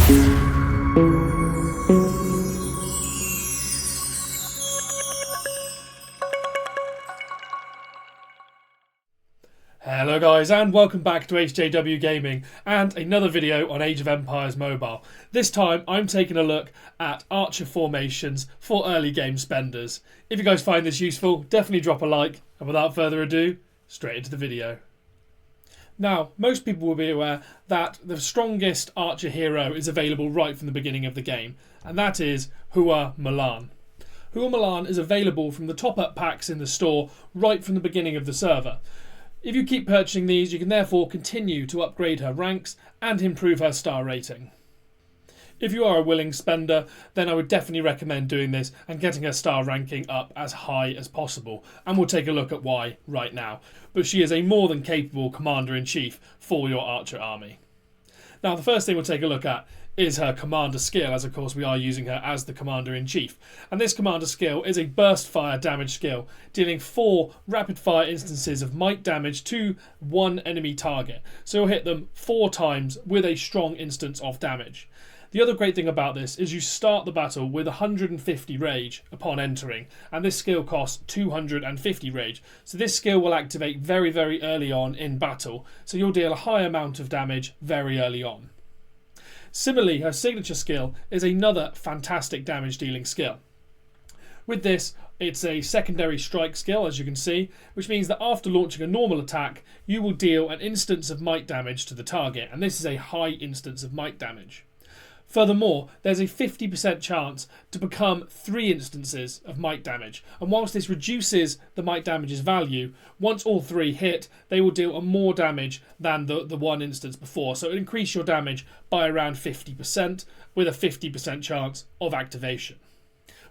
Hello guys, and welcome back to HJW Gaming and another video on Age of Empires Mobile. This time I'm taking a look at archer formations for early game spenders. If you guys find this useful, definitely drop a like, and without further ado, straight into the video. Now, most people will be aware that the strongest archer hero is available right from the beginning of the game, and that is Hua Mulan. Hua Mulan is available from the top-up packs in the store right from the beginning of the server. If you keep purchasing these, you can therefore continue to upgrade her ranks and improve her star rating. If you are a willing spender, then I would definitely recommend doing this and getting her star ranking up as high as possible, and we'll take a look at why right now. But she is a more than capable commander-in-chief for your archer army. Now, the first thing we'll take a look at is her commander skill, as of course we are using her as the commander-in-chief. And this commander skill is a burst fire damage skill, dealing 4 rapid fire instances of might damage to one enemy target. So you'll hit them 4 times with a strong instance of damage. The other great thing about this is you start the battle with 150 rage upon entering, and this skill costs 250 rage. So this skill will activate very, very early on in battle, so you'll deal a high amount of damage very early on. Similarly, her signature skill is another fantastic damage dealing skill. With this, it's a secondary strike skill, as you can see, which means that after launching a normal attack, you will deal an instance of might damage to the target, and this is a high instance of might damage. Furthermore, there's a 50% chance to become 3 instances of might damage, and whilst this reduces the might damage's value, once all 3 hit, they will deal more damage than the one instance before, so it'll increase your damage by around 50% with a 50% chance of activation.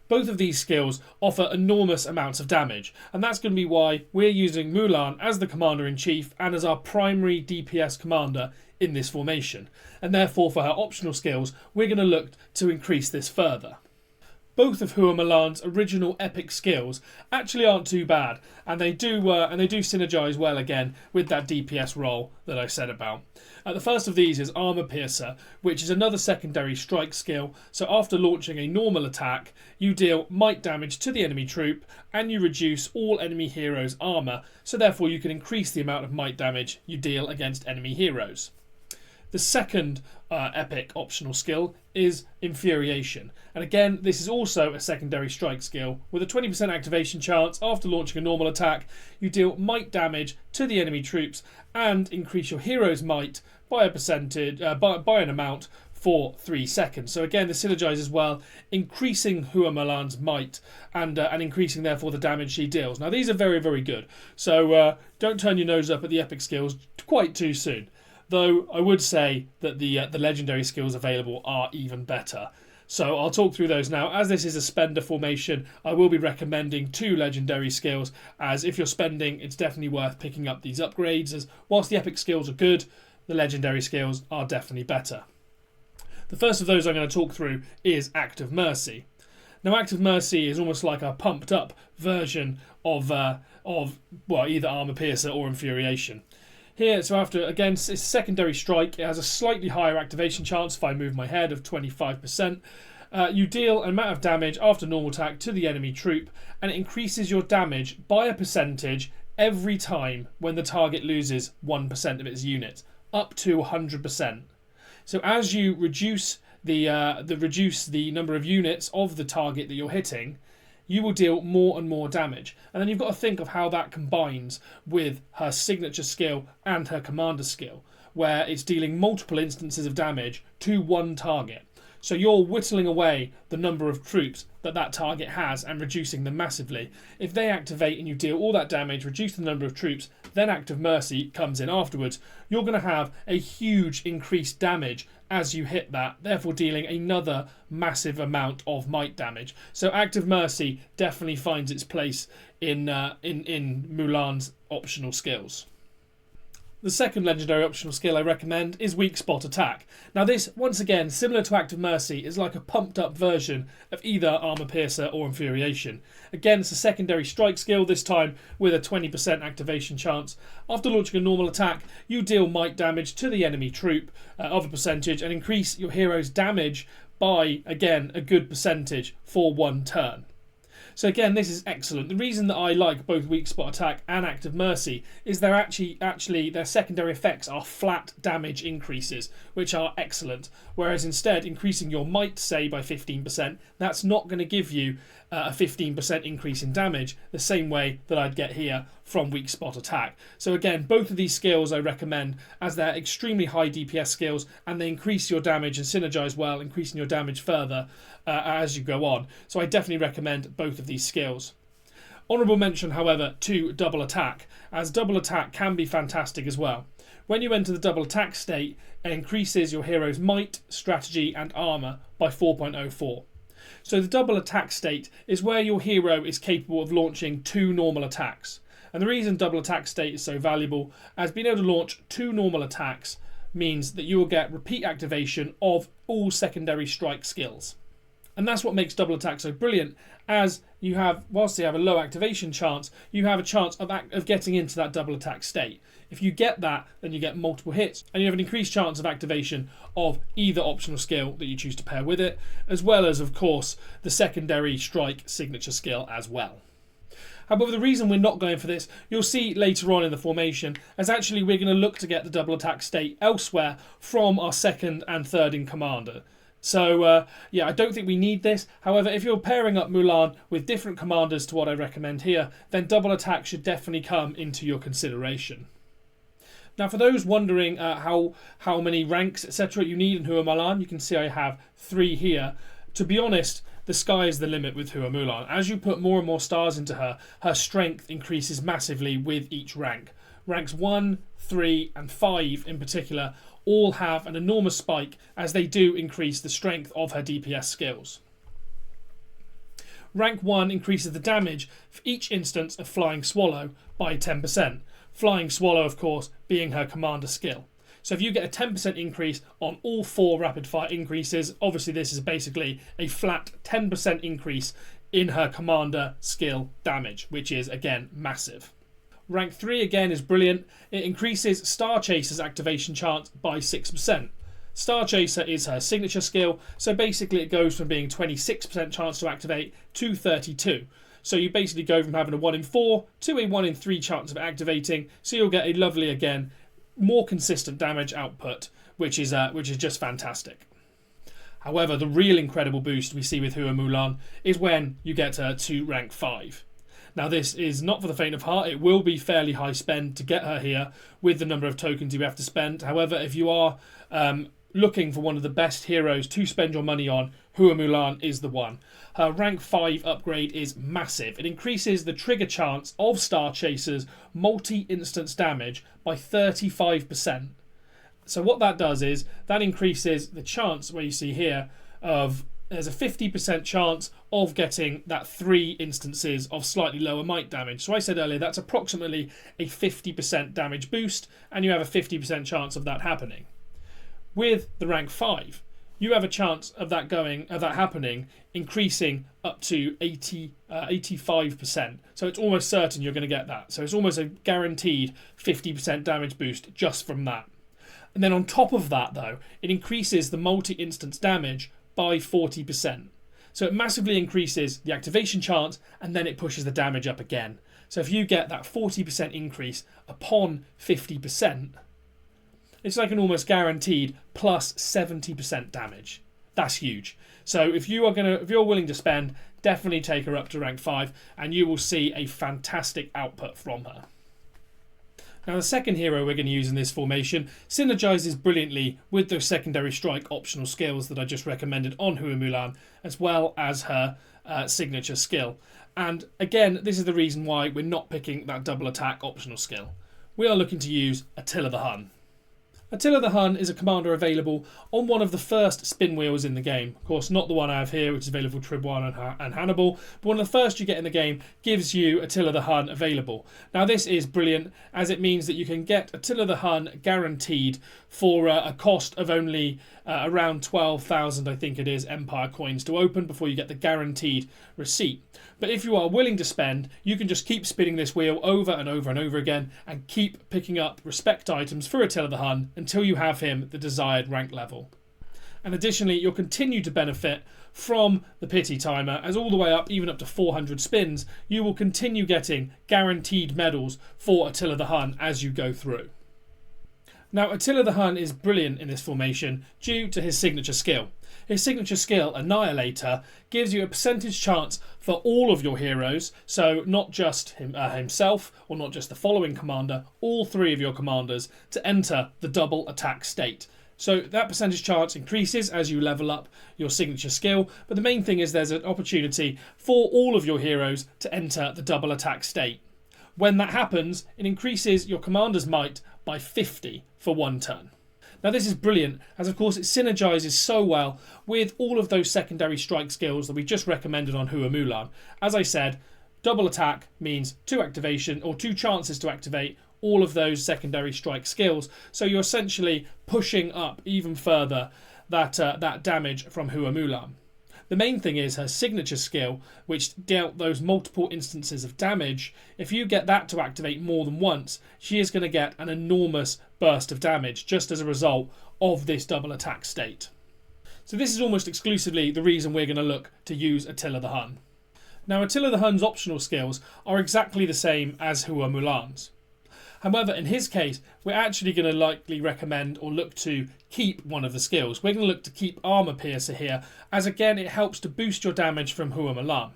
Both of these skills offer enormous amounts of damage, and that's going to be why we're using Mulan as the Commander-in-Chief and as our primary DPS commander in this formation, and therefore for her optional skills we're going to look to increase this further. Both of Hua Mulan's original epic skills actually aren't too bad, and they do synergise well again with that DPS role that I said about. The first of these is Armour Piercer, which is another secondary strike skill. So after launching a normal attack, you deal might damage to the enemy troop and you reduce all enemy heroes' armour, so therefore you can increase the amount of might damage you deal against enemy heroes. The second epic optional skill is Infuriation, and again this is also a secondary strike skill. With a 20% activation chance after launching a normal attack, you deal might damage to the enemy troops and increase your hero's might by a percentage, by an amount for 3 seconds. So again, this synergizes well, increasing Hua Mulan's might and increasing therefore the damage she deals. Now these are very, very good, so don't turn your nose up at the epic skills quite too soon. Though I would say that the legendary skills available are even better. So I'll talk through those now. As this is a spender formation, I will be recommending 2 legendary skills, as if you're spending, it's definitely worth picking up these upgrades, as whilst the epic skills are good, the legendary skills are definitely better. The first of those I'm going to talk through is Act of Mercy. Now, Act of Mercy is almost like a pumped up version of either Armour Piercer or Infuriation. Here, so after, again, it's a secondary strike. It has a slightly higher activation chance if I move my head of 25%. You deal an amount of damage after normal attack to the enemy troop, and it increases your damage by a percentage every time when the target loses 1% of its unit, up to 100%. So as you reduce the number of units of the target that you're hitting, you will deal more and more damage. And then you've got to think of how that combines with her signature skill and her commander skill, where it's dealing multiple instances of damage to one target. So you're whittling away the number of troops that target has and reducing them massively. If they activate and you deal all that damage, reduce the number of troops, then Act of Mercy comes in afterwards, you're going to have a huge increased damage as you hit that, therefore dealing another massive amount of might damage. So Act of Mercy definitely finds its place in Mulan's optional skills. The second legendary optional skill I recommend is Weak Spot Attack. Now this, once again, similar to Act of Mercy, is like a pumped up version of either Armor Piercer or Infuriation. Again, it's a secondary strike skill, this time with a 20% activation chance. After launching a normal attack, you deal might damage to the enemy troop of a percentage and increase your hero's damage by, again, a good percentage for 1 turn. So again, this is excellent. The reason that I like both Weak Spot Attack and Act of Mercy is they're actually their secondary effects are flat damage increases, which are excellent. Whereas instead, increasing your might, say, by 15%, that's not going to give you a 15% increase in damage, the same way that I'd get here from Weak Spot Attack. So again, both of these skills I recommend as they're extremely high DPS skills, and they increase your damage and synergize well, increasing your damage further as you go on. So I definitely recommend both of these skills. Honourable mention, however, to Double Attack, as Double Attack can be fantastic as well. When you enter the Double Attack state, it increases your hero's might, strategy and armour by 4.04. So the Double Attack state is where your hero is capable of launching 2 normal attacks. And the reason Double Attack state is so valuable, as being able to launch 2 normal attacks means that you will get repeat activation of all secondary strike skills. And that's what makes Double Attack so brilliant, as you have, whilst you have a low activation chance, you have a chance of getting into that Double Attack state. If you get that, then you get multiple hits, and you have an increased chance of activation of either optional skill that you choose to pair with it, as well as, of course, the secondary strike signature skill as well. However, the reason we're not going for this, you'll see later on in the formation, as actually we're going to look to get the Double Attack state elsewhere from our second and third in commander. So, yeah, I don't think we need this. However, if you're pairing up Mulan with different commanders to what I recommend here, then Double Attack should definitely come into your consideration. Now, for those wondering how many ranks, etc. you need in Hua Mulan, you can see I have 3 here. To be honest, the sky is the limit with Hua Mulan. As you put more and more stars into her, her strength increases massively with each rank. Ranks 1, 3 and 5 in particular all have an enormous spike, as they do increase the strength of her DPS skills. Rank 1 increases the damage for each instance of Flying Swallow by 10%. Flying Swallow, of course, being her commander skill. So if you get a 10% increase on all 4 rapid fire increases, obviously this is basically a flat 10% increase in her commander skill damage, which is, again, massive. Rank 3 again is brilliant. It increases Star Chaser's activation chance by 6%. Star Chaser is her signature skill, so basically it goes from being 26% chance to activate to 32. So you basically go from having a 1 in 4 to a 1 in 3 chance of activating, so you'll get a lovely, again, more consistent damage output, which is just fantastic. However, the real incredible boost we see with Hua Mulan is when you get her to rank 5. Now this is not for the faint of heart. It will be fairly high spend to get her here with the number of tokens you have to spend. However, if you are looking for one of the best heroes to spend your money on, Hua Mulan is the one. Her rank 5 upgrade is massive. It increases the trigger chance of Star Chaser's multi-instance damage by 35%. So what that does is that increases the chance, where you see here, of there's a 50% chance of getting that 3 instances of slightly lower might damage. So I said earlier that's approximately a 50% damage boost, and you have a 50% chance of that happening. With the rank 5, you have a chance of that happening, increasing up to 85%. So it's almost certain you're going to get that. So it's almost a guaranteed 50% damage boost just from that. And then on top of that, though, it increases the multi-instance damage by 40%. So it massively increases the activation chance, and then it pushes the damage up again. So if you get that 40% increase upon 50%, it's like an almost guaranteed plus 70% damage. That's huge. So if you're willing to spend, definitely take her up to rank 5, and you will see a fantastic output from her. Now the second hero we're going to use in this formation synergizes brilliantly with those secondary strike optional skills that I just recommended on Hua Mulan, as well as her signature skill. And again, this is the reason why we're not picking that double attack optional skill. We are looking to use Attilla the Hun. Attilla the Hun is a commander available on one of the first spin wheels in the game. Of course, not the one I have here, which is available for Trib1 and Hannibal, but one of the first you get in the game gives you Attilla the Hun available. Now, this is brilliant, as it means that you can get Attilla the Hun guaranteed for a cost of only around 12,000, I think it is, Empire coins to open before you get the guaranteed receipt. But if you are willing to spend, you can just keep spinning this wheel over and over and over again and keep picking up respect items for Attilla the Hun until you have him the desired rank level. And additionally, you'll continue to benefit from the pity timer, as all the way up, even up to 400 spins, you will continue getting guaranteed medals for Attilla the Hun as you go through. Now, Attilla the Hun is brilliant in this formation due to his signature skill. His signature skill, Annihilator, gives you a percentage chance for all of your heroes, so not just himself or not just the following commander, all three of your commanders to enter the double attack state. So that percentage chance increases as you level up your signature skill, but the main thing is there's an opportunity for all of your heroes to enter the double attack state. When that happens, it increases your commander's might by 50 for one turn. Now, this is brilliant, as of course it synergizes so well with all of those secondary strike skills that we just recommended on Hua Mulan. As I said, double attack means two chances to activate all of those secondary strike skills, so you're essentially pushing up even further that damage from Hua Mulan. The main thing is her signature skill, which dealt those multiple instances of damage. If you get that to activate more than once, she is going to get an enormous burst of damage just as a result of this double attack state. So this is almost exclusively the reason we're going to look to use Attilla the Hun. Now, Attilla the Hun's optional skills are exactly the same as Hua Mulan's. However, in his case, we're actually going to likely recommend or look to keep one of the skills. We're going to look to keep Armor Piercer here, as again it helps to boost your damage from Hua Mulan.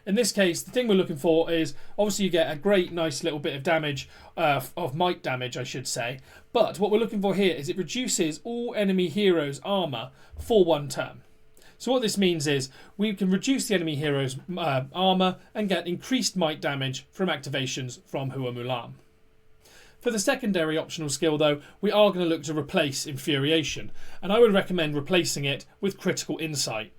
In this case, the thing we're looking for is, obviously you get a great nice little bit of damage, of might damage I should say, but what we're looking for here is it reduces all enemy heroes' armor for one turn. So what this means is we can reduce the enemy hero's armor and get increased might damage from activations from Hua Mulan. For the secondary optional skill though, we are going to look to replace Infuriation, and I would recommend replacing it with Critical Insight.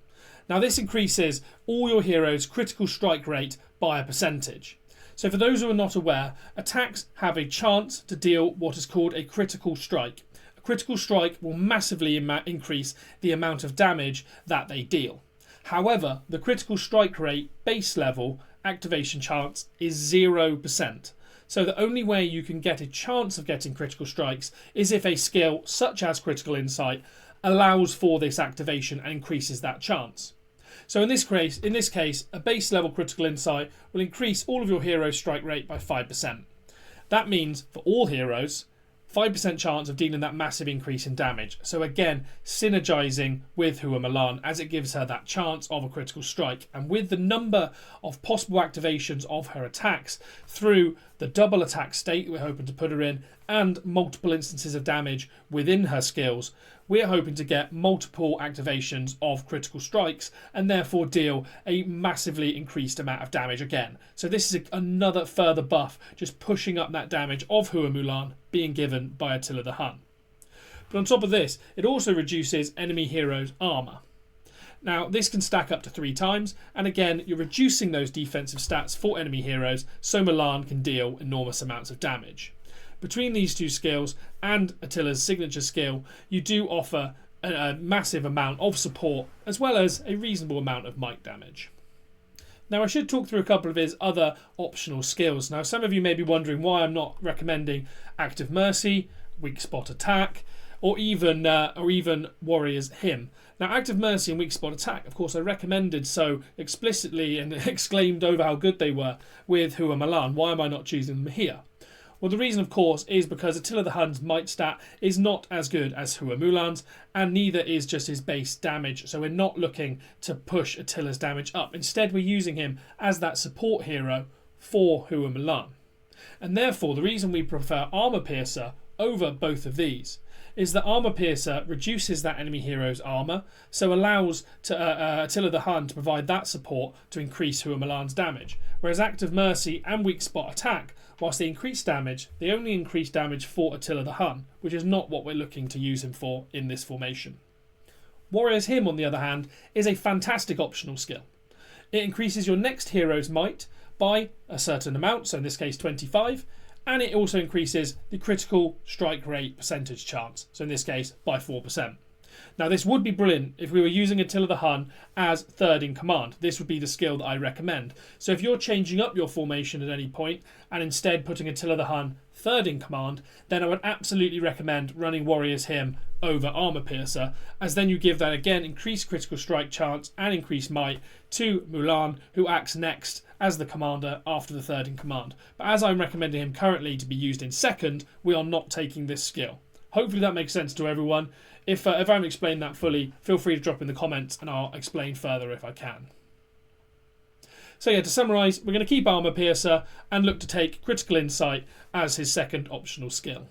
Now, this increases all your heroes' critical strike rate by a percentage. So for those who are not aware, attacks have a chance to deal what is called a critical strike. A critical strike will massively increase the amount of damage that they deal. However, the critical strike rate base level activation chance is 0%. So the only way you can get a chance of getting critical strikes is if a skill such as Critical Insight allows for this activation and increases that chance. So in this case, a base level Critical Insight will increase all of your heroes' strike rate by 5%. That means for all heroes, 5% chance of dealing that massive increase in damage. So again, synergizing with Hua Mulan as it gives her that chance of a critical strike. And with the number of possible activations of her attacks through the double attack state we're hoping to put her in and multiple instances of damage within her skills, we're hoping to get multiple activations of critical strikes and therefore deal a massively increased amount of damage again. So this is another further buff, just pushing up that damage of Hua Mulan being given by Attilla the Hun. But on top of this, it also reduces enemy heroes' armour. Now, this can stack up to 3 times, and again, you're reducing those defensive stats for enemy heroes, so Mulan can deal enormous amounts of damage. Between these two skills and Attila's signature skill, you do offer a massive amount of support, as well as a reasonable amount of might damage. Now, I should talk through a couple of his other optional skills. Now, some of you may be wondering why I'm not recommending Active Mercy, Weak Spot Attack, or even Warrior's Hymn. Now, Active Mercy and Weak Spot Attack, of course, I recommended so explicitly and exclaimed over how good they were with Hua Mulan. Why am I not choosing them here? Well, the reason, of course, is because Attilla the Hun's might stat is not as good as Hua Mulan's, and neither is just his base damage, so we're not looking to push Attila's damage up. Instead, we're using him as that support hero for Hua Mulan. And therefore, the reason we prefer Armor Piercer over both of these is that Armor Piercer reduces that enemy hero's armor, so allows Attilla the Hun to provide that support to increase Hua Mulan's damage, whereas Active Mercy and Weak Spot Attack whilst they increase damage, they only increase damage for Attila the Hun, which is not what we're looking to use him for in this formation. Warrior's Hymn, on the other hand, is a fantastic optional skill. It increases your next hero's might by a certain amount, so in this case 25, and it also increases the critical strike rate percentage chance, so in this case by 4%. Now this would be brilliant if we were using Attila the Hun as third in command. This would be the skill that I recommend. So if you're changing up your formation at any point and instead putting Attila the Hun third in command, then I would absolutely recommend running Warrior's Hymn over Armor Piercer, as then you give that again increased critical strike chance and increased might to Mulan, who acts next as the commander after the third in command. But as I'm recommending him currently to be used in second, we are not taking this skill. Hopefully that makes sense to everyone. If I haven't explained that fully, feel free to drop in the comments and I'll explain further if I can. So yeah, to summarise, we're going to keep Armor Piercer and look to take Critical Insight as his second optional skill.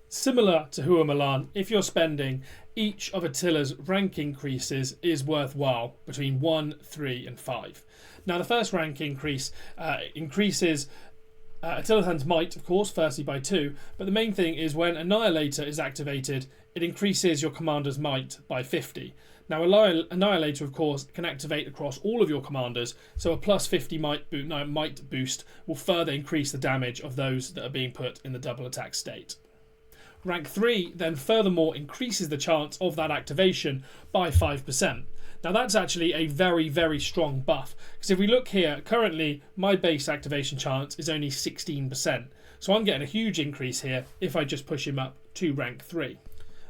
Similar to Hua Mulan, if you're spending, each of Attila's rank increases is worthwhile between 1, 3 and 5. Now the first rank increase increases Attila the Hun's might, of course, firstly by 2, but the main thing is when Annihilator is activated, it increases your commander's might by 50. Now Annihilator, of course, can activate across all of your commanders, so a plus 50 might boost will further increase the damage of those that are being put in the double attack state. Rank 3 then furthermore increases the chance of that activation by 5%. Now that's actually a very, very strong buff, because if we look here, currently my base activation chance is only 16%. So I'm getting a huge increase here if I just push him up to rank 3.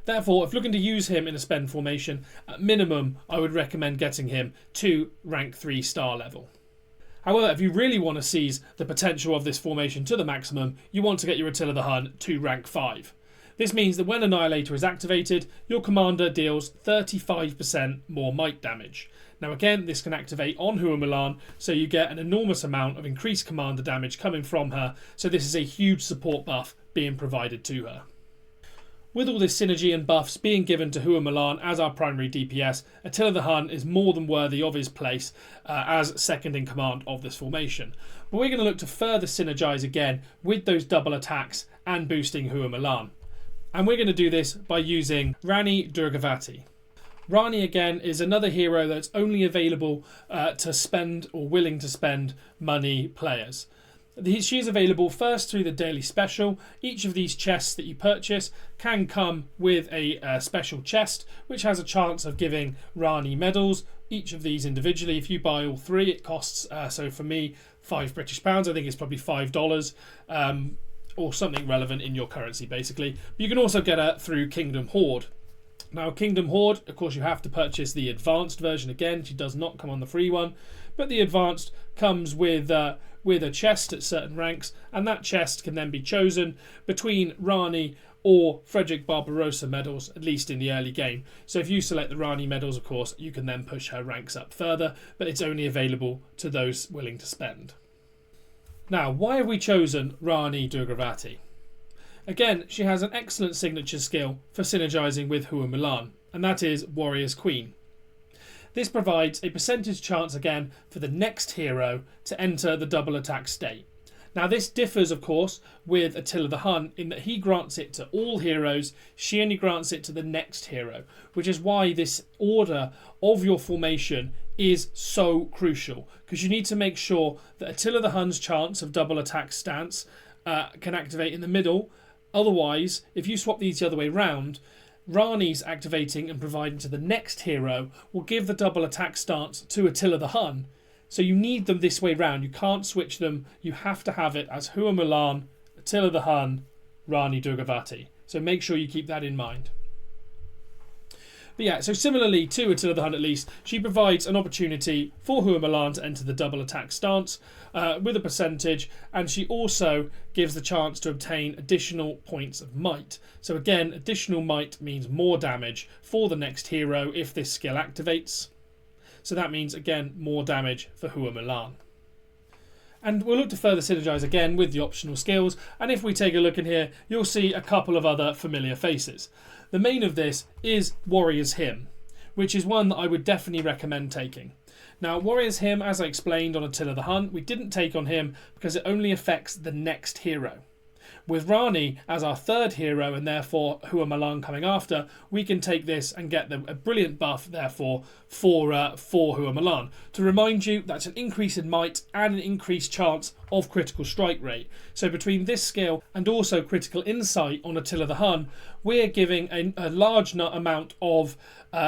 Therefore, if looking to use him in a spend formation, at minimum I would recommend getting him to rank 3 star level. However, if you really want to seize the potential of this formation to the maximum, you want to get your Attila the Hun to rank 5. This means that when Annihilator is activated, your commander deals 35% more might damage. Now again, this can activate on Hua Mulan, so you get an enormous amount of increased commander damage coming from her, so this is a huge support buff being provided to her. With all this synergy and buffs being given to Hua Mulan as our primary DPS, Attila the Hun is more than worthy of his place as second in command of this formation. But we're going to look to further synergise again with those double attacks and boosting Hua Mulan. And we're going to do this by using Rani Durgavati. Rani again is another hero that's only available to spend or willing to spend money players. She is available first through the daily special. Each of these chests that you purchase can come with a special chest, which has a chance of giving Rani medals. Each of these individually, if you buy all 3, it costs, so for me, £5 British. I think it's probably $5. Or something relevant in your currency, basically. You can also get her through Kingdom Horde. Now, Kingdom Horde, of course, you have to purchase the advanced version again. She does not come on the free one, but the advanced comes with a chest at certain ranks, and that chest can then be chosen between Rani or Frederick Barbarossa medals, at least in the early game. So if you select the Rani medals, of course, you can then push her ranks up further, but it's only available to those willing to spend. Now, why have we chosen Rani Durgavati? Again, she has an excellent signature skill for synergising with Hua Mulan, and that is Warrior's Queen. This provides a percentage chance again for the next hero to enter the double attack state. Now this differs, of course, with Attila the Hun in that he grants it to all heroes, she only grants it to the next hero, which is why this order of your formation is so crucial, because you need to make sure that Attila the Hun's chance of double attack stance can activate in the middle. Otherwise, if you swap these the other way round, Rani's activating and providing to the next hero will give the double attack stance to Attila the Hun. So you need them this way round. You can't switch them. You have to have it as Hua Mulan, Attila the Hun, Rani Durgavati. So make sure you keep that in mind. But yeah, so similarly to Attila the Hun at least, she provides an opportunity for Hua Mulan to enter the double attack stance with a percentage, and she also gives the chance to obtain additional points of might. So again, additional might means more damage for the next hero if this skill activates. So that means, again, more damage for Hua Mulan. And we'll look to further synergise again with the optional skills, and if we take a look in here, you'll see a couple of other familiar faces. The main of this is Warrior's Hymn, which is one that I would definitely recommend taking. Now, Warrior's Hymn, as I explained on Attila the Hun, we didn't take on him because it only affects the next hero. With Rani as our third hero and therefore Hua Mulan coming after, we can take this and get a brilliant buff therefore for Hua Mulan. To remind you, that's an increase in might and an increased chance of critical strike rate. So between this skill and also critical insight on Attila the Hun, we're giving a large amount of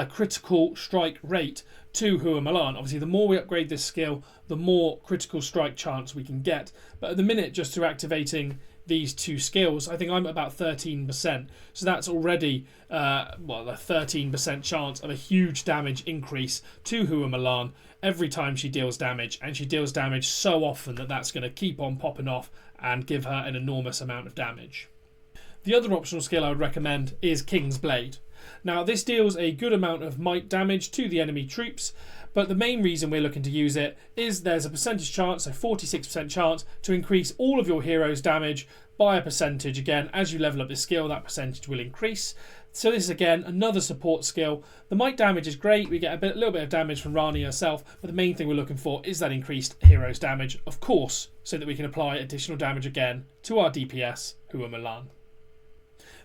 critical strike rate to Hua Mulan. Obviously, the more we upgrade this skill, the more critical strike chance we can get. But at the minute, just through activating these two skills, I think I'm at about 13%. So that's already a 13% chance of a huge damage increase to Hua Mulan every time she deals damage, and she deals damage so often that that's going to keep on popping off and give her an enormous amount of damage. The other optional skill I would recommend is King's Blade. Now, this deals a good amount of might damage to the enemy troops, but the main reason we're looking to use it is there's a percentage chance, so 46% chance, to increase all of your heroes' damage by a percentage. Again, as you level up this skill, that percentage will increase. So this is, again, another support skill. The might damage is great. We get a little bit of damage from Rani herself, but the main thing we're looking for is that increased heroes' damage, of course, so that we can apply additional damage again to our DPS, Hua Mulan.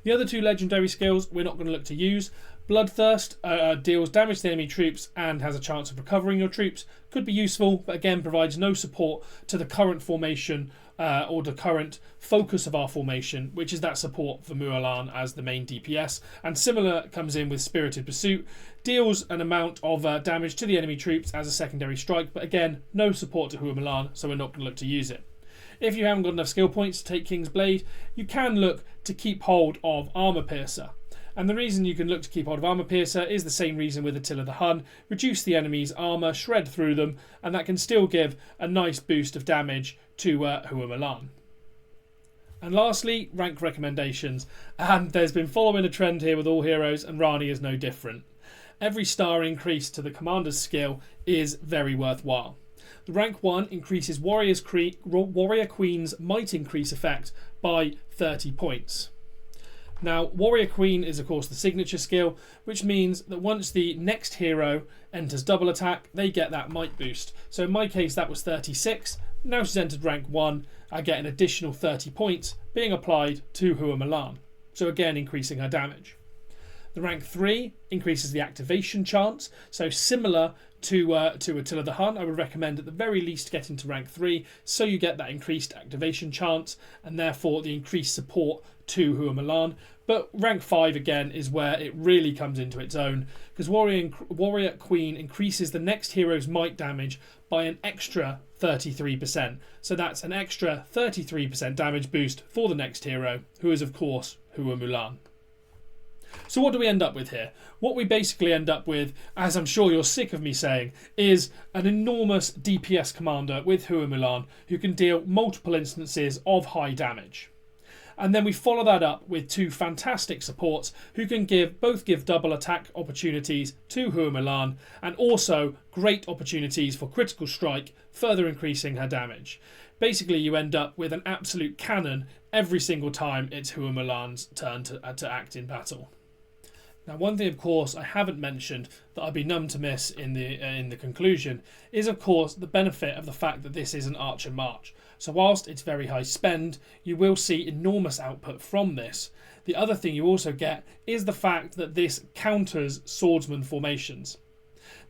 The other two legendary skills we're not going to look to use. Bloodthirst deals damage to enemy troops and has a chance of recovering your troops. Could be useful, but again provides no support to the current formation or the current focus of our formation, which is that support for Mulan as the main DPS. And similar comes in with Spirited Pursuit. Deals an amount of damage to the enemy troops as a secondary strike, but again, no support to Hua Mulan, so we're not going to look to use it. If you haven't got enough skill points to take King's Blade, you can look to keep hold of Armor Piercer. And the reason you can look to keep hold of Armor Piercer is the same reason with Attila the Hun. Reduce the enemy's armor, shred through them, and that can still give a nice boost of damage to Hua Mulan. And lastly, rank recommendations. And there's been following a trend here with all heroes, and Rani is no different. Every star increase to the commander's skill is very worthwhile. The rank 1 increases Warrior Queen's might increase effect by 30 points. Now, Warrior Queen is of course the signature skill, which means that once the next hero enters double attack, they get that might boost. So in my case that was 36, now she's entered rank 1, I get an additional 30 points being applied to Hua Mulan. So again increasing her damage. The rank 3 increases the activation chance, so similar to Attila the Hun, I would recommend at the very least getting to rank 3 so you get that increased activation chance and therefore the increased support to Hua Mulan. But rank 5 again is where it really comes into its own, because Warrior Queen increases the next hero's might damage by an extra 33%. So that's an extra 33% damage boost for the next hero, who is of course Hua Mulan. So what do we end up with here? What we basically end up with, as I'm sure you're sick of me saying, is an enormous DPS commander with Hua Mulan who can deal multiple instances of high damage. And then we follow that up with two fantastic supports who can both give double attack opportunities to Hua Mulan and also great opportunities for critical strike, further increasing her damage. Basically, you end up with an absolute cannon every single time it's Hua Mulan's turn to act in battle. Now, one thing, of course, I haven't mentioned that I'd be numb to miss in the conclusion is, of course, the benefit of the fact that this is an Archer March. So whilst it's very high spend, you will see enormous output from this. The other thing you also get is the fact that this counters swordsman formations.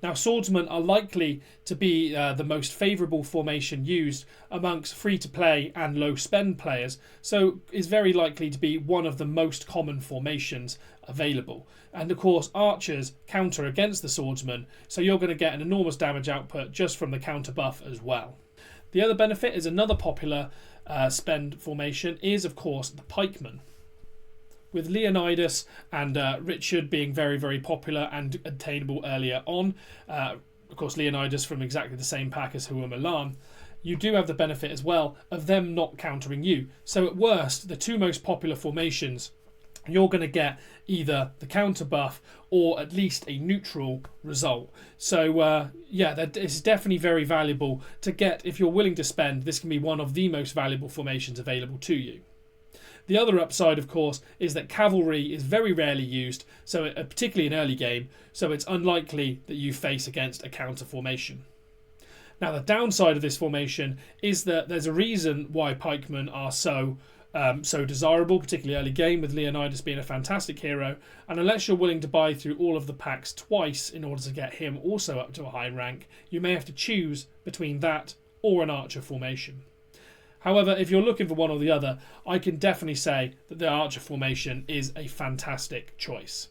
Now, swordsmen are likely to be the most favourable formation used amongst free-to-play and low-spend players, so is very likely to be one of the most common formations available. And of course, archers counter against the swordsman, so you're going to get an enormous damage output just from the counter buff as well. The other benefit is another popular spend formation is, of course, the pikeman. With Leonidas and Richard being very, very popular and attainable earlier on, of course Leonidas from exactly the same pack as Hua Mulan, you do have the benefit as well of them not countering you. So at worst, the two most popular formations, you're going to get either the counter buff or at least a neutral result. So yeah, that is definitely very valuable to get. If you're willing to spend, this can be one of the most valuable formations available to you. The other upside, of course, is that cavalry is very rarely used, so particularly in early game, so it's unlikely that you face against a counter formation. Now, the downside of this formation is that there's a reason why pikemen are so desirable, particularly early game, with Leonidas being a fantastic hero, and unless you're willing to buy through all of the packs twice in order to get him also up to a high rank, you may have to choose between that or an archer formation. However, if you're looking for one or the other, I can definitely say that the archer formation is a fantastic choice.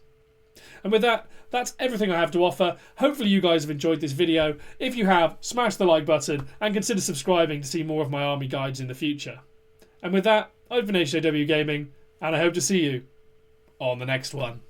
And with that, that's everything I have to offer. Hopefully you guys have enjoyed this video. If you have, smash the like button and consider subscribing to see more of my army guides in the future. And with that, I've been HJW Gaming, and I hope to see you on the next one.